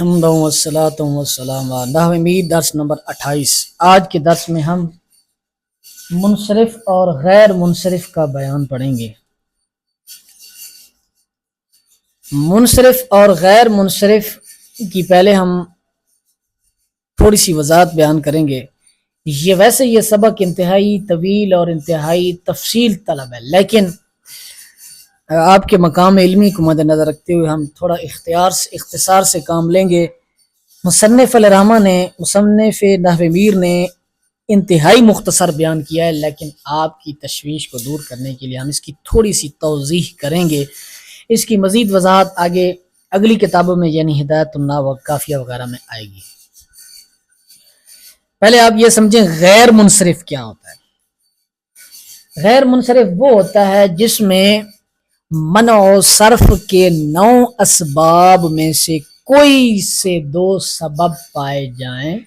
حمد والصلاۃ والسلام علی نحو مید درس نمبر 28۔ آج کے درس میں ہم منصرف اور غیر منصرف کا بیان پڑھیں گے۔ منصرف اور غیر منصرف کی پہلے ہم تھوڑی سی وضاحت بیان کریں گے۔ ویسے یہ سبق انتہائی طویل اور انتہائی تفصیل طلب ہے، لیکن آپ کے مقام علمی کو مد نظر رکھتے ہوئے ہم تھوڑا اختصار سے کام لیں گے۔ مصنف نحو میر نے انتہائی مختصر بیان کیا ہے، لیکن آپ کی تشویش کو دور کرنے کے لیے ہم اس کی تھوڑی سی توضیح کریں گے۔ اس کی مزید وضاحت آگے اگلی کتابوں میں یعنی ہدایت النحو کافیہ وغیرہ میں آئے گی۔ پہلے آپ یہ سمجھیں غیر منصرف کیا ہوتا ہے۔ غیر منصرف وہ ہوتا ہے جس میں منع و صرف کے 9 اسباب میں سے کوئی سے 2 سبب پائے جائیں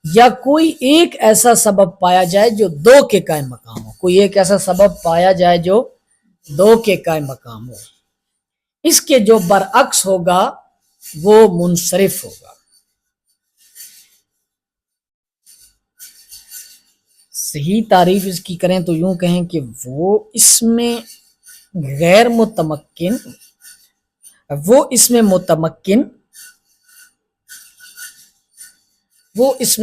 یا کوئی ایک ایسا سبب پایا جائے جو 2 کے قائم مقام ہو۔ کوئی ایک ایسا سبب پایا جائے جو 2 کے قائم مقام ہو۔ اس کے جو برعکس ہوگا وہ منصرف ہوگا۔ صحیح تعریف اس کی کریں تو یوں کہیں کہ وہ اس میں غیر متمکن، وہ اس میں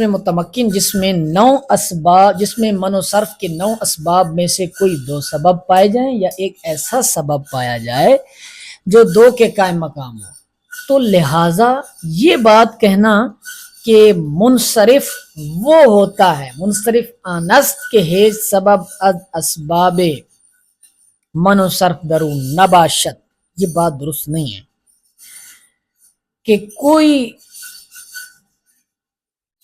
متمکن جس میں 9 اسباب، جس میں منع و صرف کے 9 اسباب میں سے کوئی 2 سبب پائے جائیں یا ایک ایسا سبب پایا جائے جو 2 کے قائم مقام ہو۔ تو لہٰذا یہ بات کہنا کہ منصرف وہ ہوتا ہے، منصرف آنست کے حیث سبب از اسباب منع و صرف درون نباشت، یہ بات درست نہیں ہے کہ کوئی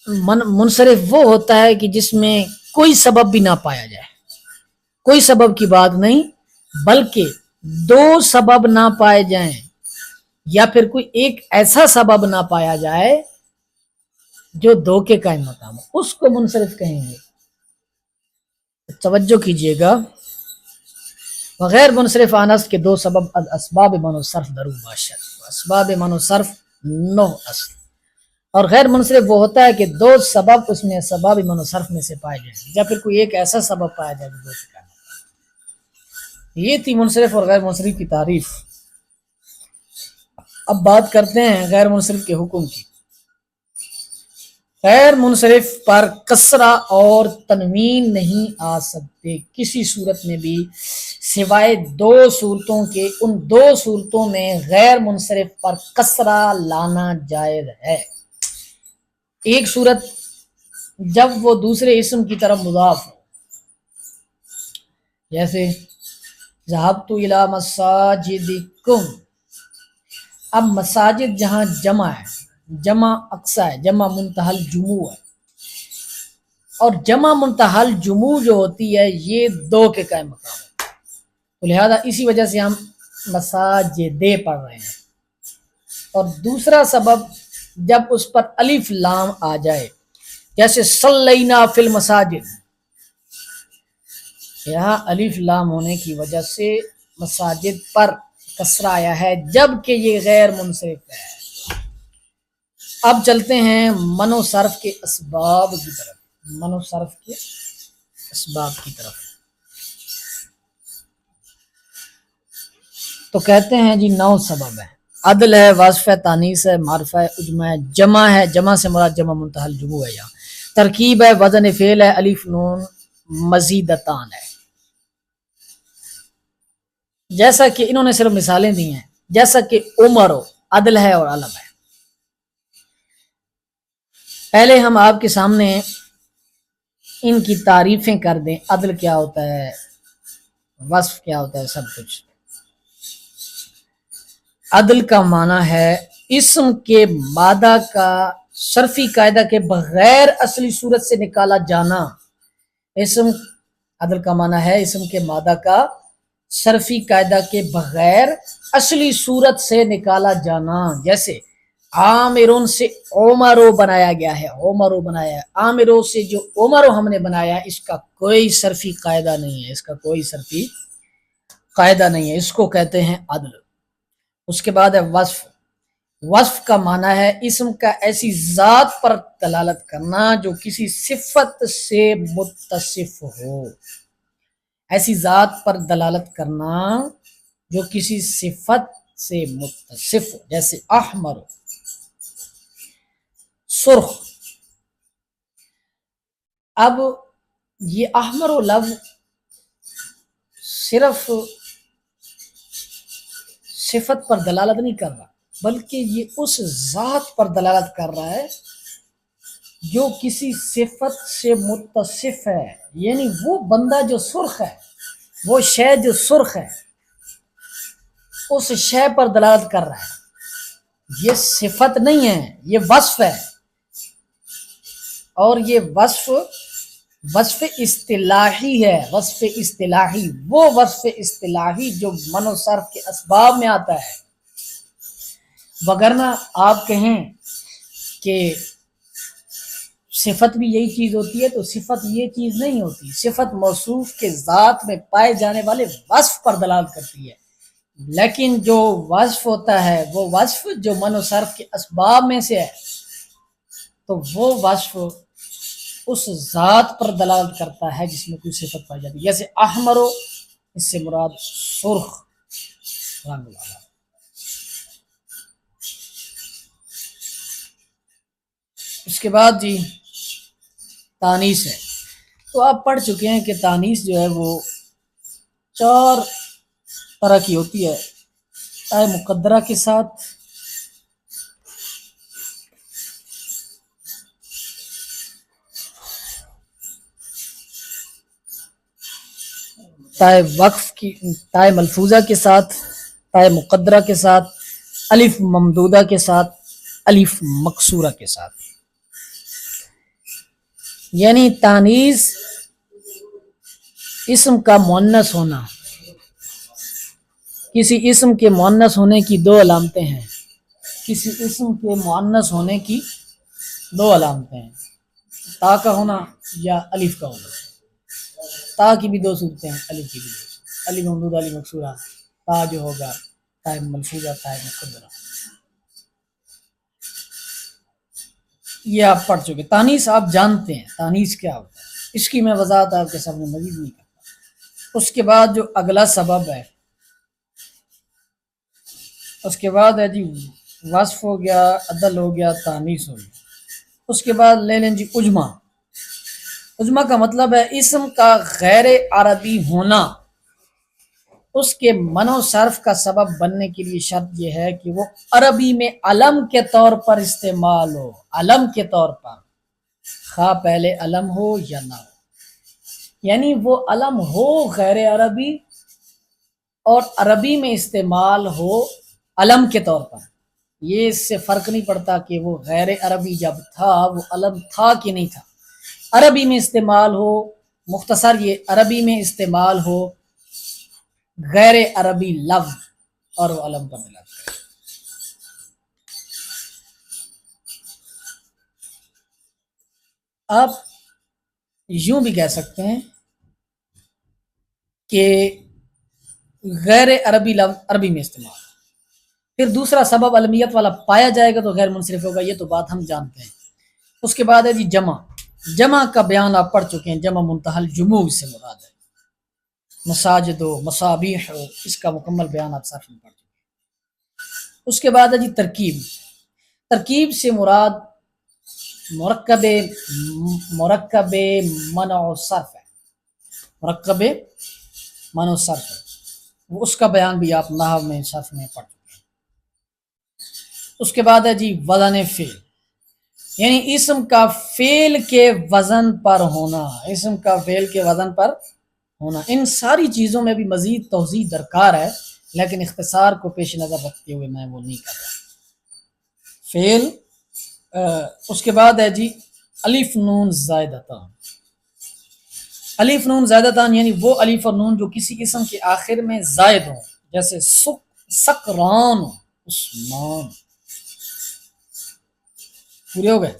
منصرف وہ ہوتا ہے کہ جس میں کوئی سبب بھی نہ پایا جائے، کوئی سبب کی بات نہیں بلکہ 2 سبب نہ پائے جائیں یا پھر کوئی ایک ایسا سبب نہ پایا جائے جو 2 کے قائم مقام ہو، اس کو منصرف کہیں گے۔ توجہ کیجئے گا، وغیر منصرف آنس کے 2 سبب اسباب منع و صرف درو باشد، اسباب منع و صرف 9 اصل۔ اور غیر منصرف وہ ہوتا ہے کہ 2 سبب اس میں اسباب منع و صرف میں سے پائے جائیں یا پھر کوئی ایک ایسا سبب پایا جائے جو 2 کے قائم مقام۔ یہ تھی منصرف اور غیر منصرف کی تعریف۔ اب بات کرتے ہیں غیر منصرف کے حکم کی۔ غیر منصرف پر کسرہ اور تنوین نہیں آ سکتے کسی صورت میں بھی، سوائے 2 صورتوں کے۔ ان 2 صورتوں میں غیر منصرف پر کسرہ لانا جائز ہے۔ ایک صورت جب وہ دوسرے اسم کی طرف مضاف ہو، جیسے ذهبت الى مساجدکم۔ اب مساجد جہاں جمع ہے، جمع اقصا ہے، جمع منتہی الجموع ہے، اور جمع منتہی الجموع جو ہوتی ہے یہ 2 کے قائم مقام ہے، تو لہذا اسی وجہ سے ہم مساجدے پڑھ رہے ہیں۔ اور دوسرا سبب جب اس پر الف لام آ جائے، جیسے صلینا فی المساجد، یہاں الف لام ہونے کی وجہ سے مساجد پر کسرہ آیا ہے جبکہ یہ غیر منصرف ہے۔ اب چلتے ہیں منع و صرف کے اسباب کی طرف، منع و صرف کے اسباب کی طرف۔ تو کہتے ہیں جی 9 سبب ہیں۔ عدل ہے، وصف ہے، تانیث ہے، معرفہ ہے، عجمہ ہے، جمع ہے، جمع سے مراد جمع منتہی الجموع ہے، یہاں ترکیب ہے، وزن فعل ہے، الف نون مزیدتان ہے۔ جیسا کہ انہوں نے صرف مثالیں دی ہیں، جیسا کہ عمر عدل ہے اور علم ہے۔ پہلے ہم آپ کے سامنے ان کی تعریفیں کر دیں، عدل کیا ہوتا ہے، وصف کیا ہوتا ہے، سب کچھ۔ عدل کا معنی ہے اسم کے مادہ کا صرفی قاعدہ کے بغیر اصلی صورت سے نکالا جانا۔ عدل کا معنی ہے اسم کے مادہ کا صرفی قاعدہ کے بغیر اصلی صورت سے نکالا جانا، جیسے عامرون سے عمرو بنایا گیا ہے، عمرو بنایا ہے، عامروں سے جو عمرو ہم نے بنایا ہے اس کا کوئی صرفی قاعدہ نہیں ہے، اس کا کوئی صرفی قاعدہ نہیں ہے، اس کو کہتے ہیں عدل۔ اس کے بعد ہے وصف۔ وصف کا معنی ہے اسم کا ایسی ذات پر دلالت کرنا جو کسی صفت سے متصف ہو، ایسی ذات پر دلالت کرنا جو کسی صفت سے متصف ہو، جیسے احمر، سرخ۔ اب یہ احمر و لفظ صرف صفت پر دلالت نہیں کر رہا، بلکہ یہ اس ذات پر دلالت کر رہا ہے جو کسی صفت سے متصف ہے، یعنی وہ بندہ جو سرخ ہے، وہ شے جو سرخ ہے، اس شے پر دلالت کر رہا ہے۔ یہ صفت نہیں ہے، یہ وصف ہے، اور یہ وصف اصطلاحی ہے۔ وصف اصطلاحی، وہ وصف اصطلاحی جو من و صرف کے اسباب میں آتا ہے، وگرنہ آپ کہیں کہ صفت بھی یہی چیز ہوتی ہے تو صفت یہ چیز نہیں ہوتی۔ صفت موصوف کے ذات میں پائے جانے والے وصف پر دلالت کرتی ہے، لیکن جو وصف ہوتا ہے وہ وصف جو من و صرف کے اسباب میں سے ہے، تو وہ وصف اس ذات پر دلالت کرتا ہے جس میں کوئی صفت پائی جاتی ہے، جیسے احمر، اس سے مراد سرخ رنگ والا۔ اس کے بعد جی تانیث ہے، تو آپ پڑھ چکے ہیں کہ تانیث جو ہے وہ 4 طرح کی ہوتی ہے، تائے مقدرہ کے ساتھ، تائے وقف کی، تائے ملفوظہ کے ساتھ، تائے مقدرہ کے ساتھ، الف ممدودہ کے ساتھ، الف مکسورہ کے ساتھ۔ یعنی تانیث اسم کا مؤنث ہونا، کسی اسم کے مؤنث ہونے کی 2 علامتیں ہیں، کسی اسم کے مؤنث ہونے کی 2 علامتیں ہیں، تا کا ہونا یا الف کا ہونا۔ تا کی بھی 2 صورتیں ہیں، الف کی بھی 2، الف ممدودہ، الف مکسورہ۔ تا جو ہوگا تائے ملفوظہ، تائے مقدرہ، یہ آپ پڑھ چکے۔ تانیث آپ جانتے ہیں تانیث کیا ہوتا ہے، اس کی میں وضاحت آپ کے سامنے مزید نہیں کرتا۔ اس کے بعد جو اگلا سبب ہے، اس کے بعد ہے جی وصف ہو گیا، عدل ہو گیا، تانیث ہو گیا۔ اس کے بعد لے لیں جی عجمہ۔ عجمہ کا مطلب ہے اسم کا غیر عربی ہونا، اس کے من و صرف کا سبب بننے کے لیے شرط یہ ہے کہ وہ عربی میں علم کے طور پر استعمال ہو، علم کے طور پر، خواہ پہلے علم ہو یا نہ ہو، یعنی وہ علم ہو غیر عربی اور عربی میں استعمال ہو علم کے طور پر۔ یہ اس سے فرق نہیں پڑتا کہ وہ غیر عربی جب تھا وہ علم تھا کہ نہیں تھا، عربی میں استعمال ہو، مختصر یہ عربی میں استعمال ہو غیر عربی لفظ اور وہ علم پر دلالت کرے۔ آپ یوں بھی کہہ سکتے ہیں کہ غیر عربی لفظ عربی میں استعمال، پھر دوسرا سبب علمیت والا پایا جائے گا تو غیر منصرف ہوگا، یہ تو بات ہم جانتے ہیں۔ اس کے بعد ہے جی جمع۔ جمع کا بیان آپ پڑھ چکے ہیں، جمع منتہی الجموع سے مراد ہے، مساجد ہو، مصابیح ہو، اس کا مکمل بیان آپ صرف میں پڑھ چکے ہیں۔ اس کے بعد ہے جی ترکیب۔ ترکیب سے مراد مرکب منع و صرف ہے، مرکب منع و صرف ہے، اس کا بیان بھی آپ نحو میں صرف میں پڑھ چکے ہیں۔ اس کے بعد ہے جی وزن فعل، یعنی اسم کا فعل کے وزن پر ہونا، اسم کا فعل کے وزن پر ہونا۔ ان ساری چیزوں میں بھی مزید توضیح درکار ہے، لیکن اختصار کو پیش نظر رکھتے ہوئے میں وہ نہیں کر رہا۔ فعل، اس کے بعد ہے جی الف نون زائدتان۔ الف نون زائدتان یعنی وہ الف اور نون جو کسی اسم کے آخر میں زائد ہوں، جیسے سکران، عثمان۔ پورے ہو گئے؟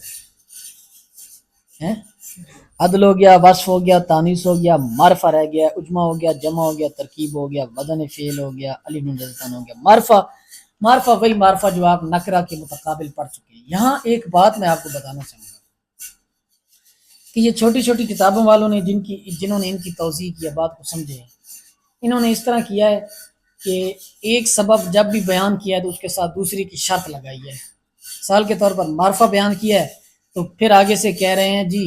عدل ہو گیا، وصف ہو گیا، تانیث ہو گیا، معرفہ رہ گیا، عجمہ ہو گیا، جمع ہو گیا، ترکیب ہو گیا، وزن فعل ہو گیا، الف نون زائدتان ہو گیا، معرفہ معرفہ وہی معرفہ جو آپ نکرہ کے متقابل پڑھ چکے ہیں۔ یہاں ایک بات میں آپ کو بتانا چاہوں گا کہ یہ چھوٹی چھوٹی کتابوں والوں نے جنہوں نے ان کی توضیح کی بات کو سمجھے، انہوں نے اس طرح کیا ہے کہ ایک سبب جب بھی بیان کیا ہے تو اس کے ساتھ دوسری کی شرط لگائی ہے۔ مثال کے طور پر معرفہ بیان کیا ہے تو پھر آگے سے کہہ رہے ہیں جی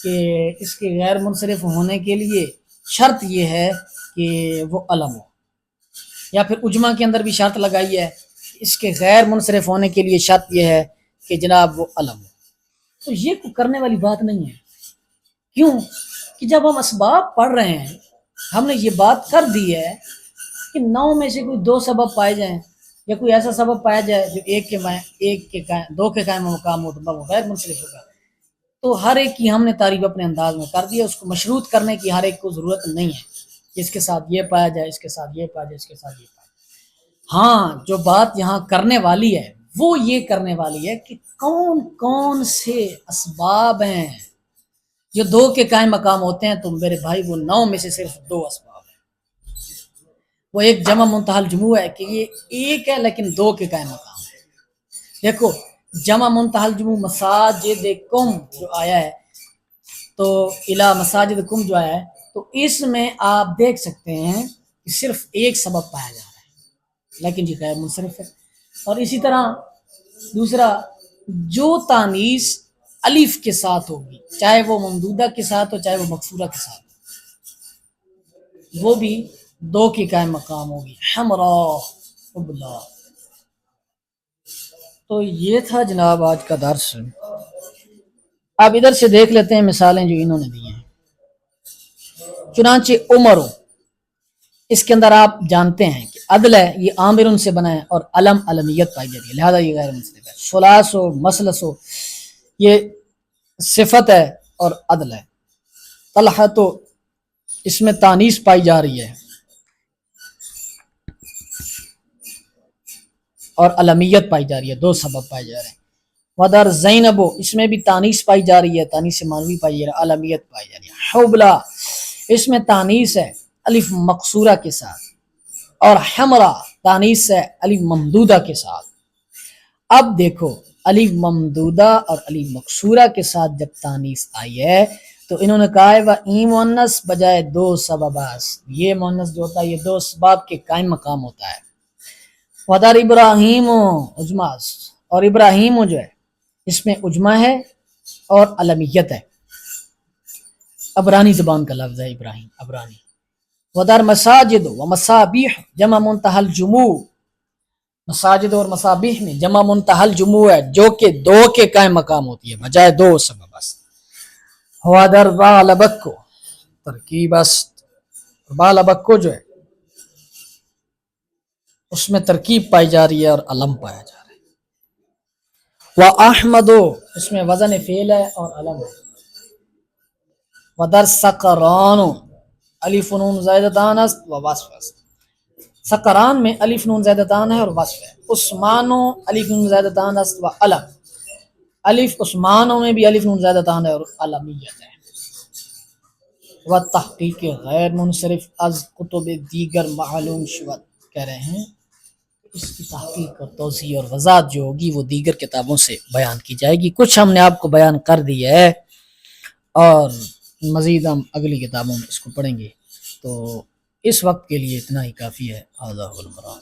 کہ اس کے غیر منصرف ہونے کے لیے شرط یہ ہے کہ وہ علم ہو، یا پھر اجماع کے اندر بھی شرط لگائی ہے اس کے غیر منصرف ہونے کے لیے شرط یہ ہے کہ جناب وہ علم ہو۔ تو یہ کوئی کرنے والی بات نہیں ہے، کیوں کہ جب ہم اسباب پڑھ رہے ہیں ہم نے یہ بات کر دی ہے کہ 9 میں سے کوئی 2 سبب پائے جائیں یا کوئی ایسا سبب پایا جائے جو دو کے قائم مقام ہو تو وہ غیر منصرف ہوگا، تو ہر ایک کی ہم نے تعریف اپنے انداز میں کر دی ہے، اس کو مشروط کرنے کی ہر ایک کو ضرورت نہیں ہے کہ اس کے ساتھ یہ پایا جائے، اس کے ساتھ یہ پایا جائے، اس کے ساتھ یہ پایا جائے۔ ہاں جو بات یہاں کرنے والی ہے وہ یہ کرنے والی ہے کہ کون کون سے اسباب ہیں جو 2 کے قائم مقام ہوتے ہیں، تو میرے بھائی وہ 9 میں سے صرف 2 اسباب ہیں۔ وہ ایک جمع منتہی الجموع ہے کہ یہ ایک ہے لیکن 2 کے قائم مقام ہے۔ دیکھو جمع منتہی الجموع مساجدکم جو آیا ہے تو الی مساجدکم جو آیا ہے تو اس میں آپ دیکھ سکتے ہیں کہ صرف ایک سبب پایا جا رہا ہے لیکن یہ غیر منصرف ہے۔ اور اسی طرح دوسرا جو تانیث الف کے ساتھ ہوگی چاہے وہ ممدودہ کے ساتھ ہو چاہے وہ مکسورہ کے ساتھ ہو، وہ بھی 2 کی قائم مقام ہوگی، حمراء ابلا۔ تو یہ تھا جناب آج کا درس۔ اب ادھر سے دیکھ لیتے ہیں مثالیں جو انہوں نے دی ہیں۔ چنانچہ عمر، اس کے اندر آپ جانتے ہیں کہ عدل ہے، یہ عامر سے بنا ہے اور علم علمیت پائی جاتی ہے، لہذا یہ غیر منصرف ہے۔ ثلاث و مسلس و یہ صفت ہے اور عدل ہے۔ طلحہ تو اس میں تانیث پائی جا رہی ہے اور علمیت پائی جا رہی ہے، 2 سبب پائے جا رہے ہیں۔ ودر زینب، اس میں بھی تانیث پائی جا رہی ہے، تانیث معنوی پائی جا رہی ہے، علمیت پائی جا رہی ہے۔ حبلہ، اس میں تانیث ہے الف مقصورہ کے ساتھ، اور حمرہ تانیث ہے الف ممدودہ کے ساتھ۔ اب دیکھو الف ممدودہ اور الف مقصورہ کے ساتھ جب تانیث آئی ہے تو انہوں نے کہا ہے وَإِن مؤنث بجائے 2 سبباس، یہ مؤنث جو ہوتا ہے یہ 2 اسباب کے قائم مقام ہوتا ہے۔ ودر ابراہیم اجماس، اور ابراہیم جو ہے اس میں اجمع ہے اور علمیت ہے، عبرانی زبان کا لفظ ہے ابراہیم، عبرانی۔ ودر مساجد و مصابیح جمع منتہی الجموع، مساجد اور مصابیح میں جمع منتہی الجموع ہے جو کہ 2 کے قائم مقام ہوتی ہے بجائے 2 سبب است۔ ودر بالبکو ترکیب است، بالبکو جو ہے اس میں ترکیب پائی جا رہی ہے اور علم پایا جا رہا ہے۔ وَأَحْمَدُ، اس میں وزن فعل ہے اور علم ہے۔ ودر سقران الف نون زائدتان است و وصف است، سقران میں الف نون زائدتان ہے اور وصف ہے۔ عثمانو الف نون زائدتان است و علم، الف عثمانوں میں بھی الف نون زائدتان ہے اور علمیت ہے۔ و تحقیق غیر منصرف از کتب دیگر معلوم شود، کہہ رہے ہیں اس کی تحقیق اور توضیح اور وضاحت جو ہوگی وہ دیگر کتابوں سے بیان کی جائے گی۔ کچھ ہم نے آپ کو بیان کر دی ہے اور مزید ہم اگلی کتابوں میں اس کو پڑھیں گے، تو اس وقت کے لیے اتنا ہی کافی ہے۔ آدھا المرام۔